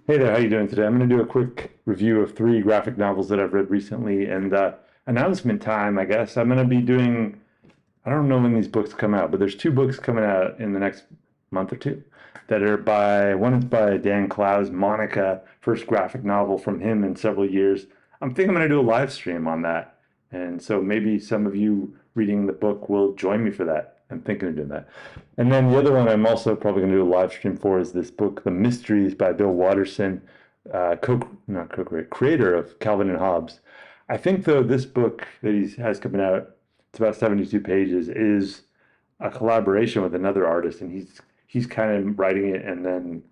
Hey there, how you doing today? I'm going to do a quick review of three graphic novels that I've read recently, and announcement time, I guess. I'm going to be doing, I don't know when these books come out, but there's two books coming out in the next month or two that are one is by Dan Clowes, Monica, first graphic novel from him in several years. I'm thinking I'm going to do a live stream on that. And so maybe some of you reading the book will join me for that. I'm thinking of doing that. And then the other one I'm also probably going to do a live stream for is this book, The Mysteries by Bill Watterson, not co-creator, creator of Calvin and Hobbes. I think though this book that he has coming out, it's about 72 pages, is a collaboration with another artist, and he's kind of writing it, and then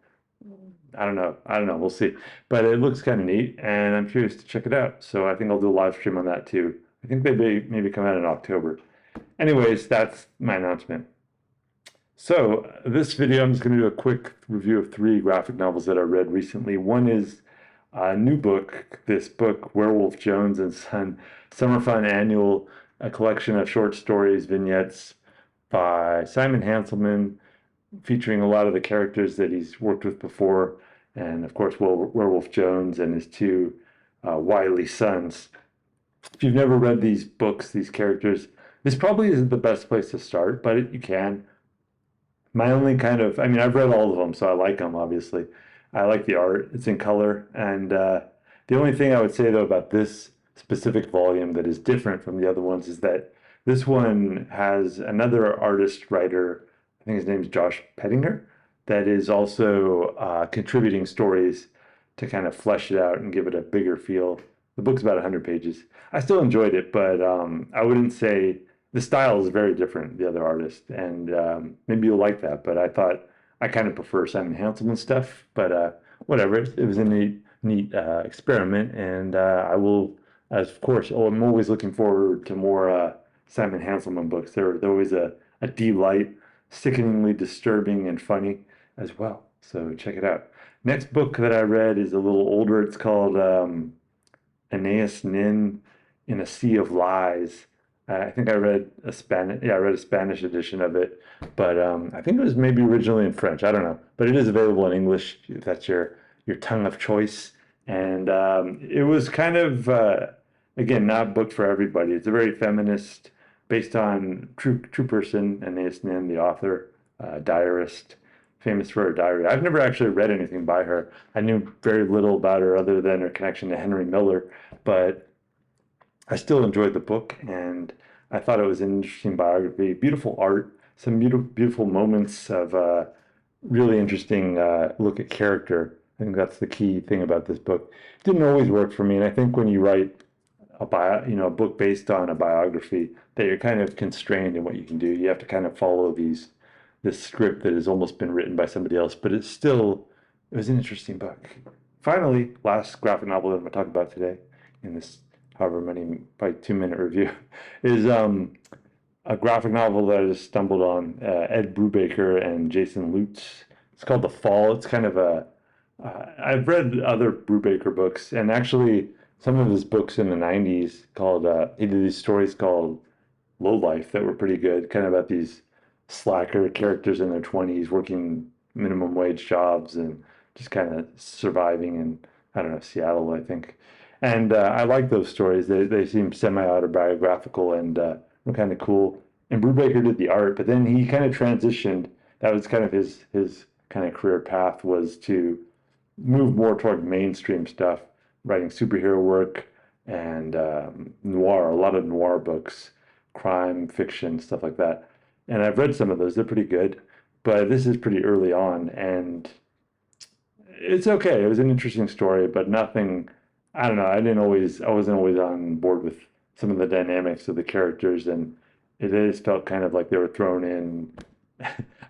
I don't know, we'll see. But it looks kind of neat, and I'm curious to check it out. So I think I'll do a live stream on that too. I think they may maybe come out in October. Anyways, that's my announcement. So this video, I'm just going to do a quick review of three graphic novels that I read recently. One is a new book, this book, Werewolf, Jones and Son, Summer Fun Annual, a collection of short stories, vignettes by Simon Hanselmann, featuring a lot of the characters that he's worked with before, and of course, Werewolf Jones and his two wily sons. If you've never read these books, these characters, this probably isn't the best place to start, but you can. My only kind of, I mean, I've read all of them, so I like them, obviously. I like the art, it's in color. And the only thing I would say, though, about this specific volume that is different from the other ones is that this one has another artist writer, I think his name is Josh Pettinger, that is also contributing stories to kind of flesh it out and give it a bigger feel. The book's about 100 pages. I still enjoyed it, but I wouldn't say the style is very different, the other artist, and maybe you'll like that. But I thought I kind of prefer Simon Hanselman stuff, but whatever. It was a neat experiment, and I will, as of course, oh, I'm always looking forward to more Simon Hanselman books. They're always a delight, sickeningly disturbing and funny as well. So check it out. Next book that I read is a little older. It's called ANAIS Nin in a Sea of Lies. I think I read a Spanish, yeah, I read a Spanish edition of it, but I think it was maybe originally in French. I don't know, but it is available in English if that's your tongue of choice. And it was kind of again not a book for everybody. It's a very feminist, based on true person, Anais Nin, the author, diarist, famous for her diary. I've never actually read anything by her. I knew very little about her other than her connection to Henry Miller, but I still enjoyed the book, and I thought it was an interesting biography. Beautiful art, some beautiful moments of really interesting look at character. I think that's the key thing about this book. It didn't always work for me, and I think when you write a book based on a biography, that you're kind of constrained in what you can do. You have to kind of follow this script that has almost been written by somebody else, but it was an interesting book. Finally, last graphic novel that I'm going to talk about today in this however many, probably 2 minute review, is a graphic novel that I just stumbled on, Ed Brubaker and Jason Lutes. It's called The Fall. It's kind of I've read other Brubaker books, and actually some of his books in the 90s called, he did these stories called Low Life that were pretty good, kind of about these slacker characters in their 20s working minimum wage jobs and just kind of surviving in, I don't know, Seattle, I think. And I like those stories. They seem semi-autobiographical and were kind of cool. And Brubaker did the art, but then he kind of transitioned. That was kind of his kind of career path, was to move more toward mainstream stuff, writing superhero work and noir, a lot of noir books, crime fiction, stuff like that. And I've read some of those. They're pretty good, but this is pretty early on, and it's okay. It was an interesting story, but nothing. I don't know. I wasn't always on board with some of the dynamics of the characters, and it is felt kind of like they were thrown in.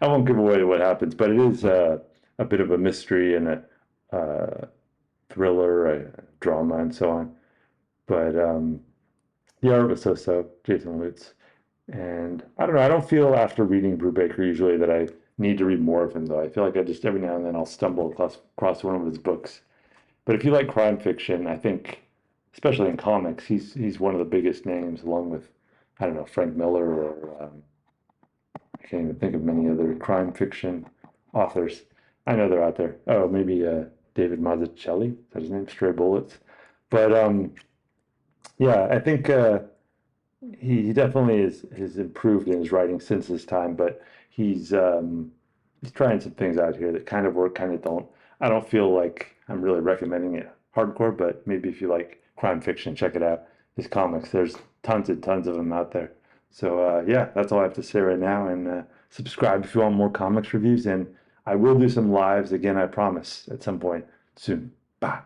I won't give away what happens, but it is a bit of a mystery and a thriller, a drama, and so on. But the art was so-so, Jason Lutz. And I don't know, I don't feel after reading Brubaker usually that I need to read more of him, though. I feel like I just every now and then I'll stumble across one of his books. But if you like crime fiction, I think, especially in comics, he's one of the biggest names, along with, I don't know, Frank Miller or I can't even think of many other crime fiction authors. I know they're out there. Oh, maybe David Mazzucchelli. Is that his name? Stray Bullets. But yeah, I think he definitely has improved in his writing since his time, but he's trying some things out here that kind of work, kind of don't. I don't feel like I'm really recommending it hardcore, but maybe if you like crime fiction, check it out. His comics, there's tons and tons of them out there. So yeah, that's all I have to say right now. And subscribe if you want more comics reviews. And I will do some lives again, I promise, at some point soon. Bye.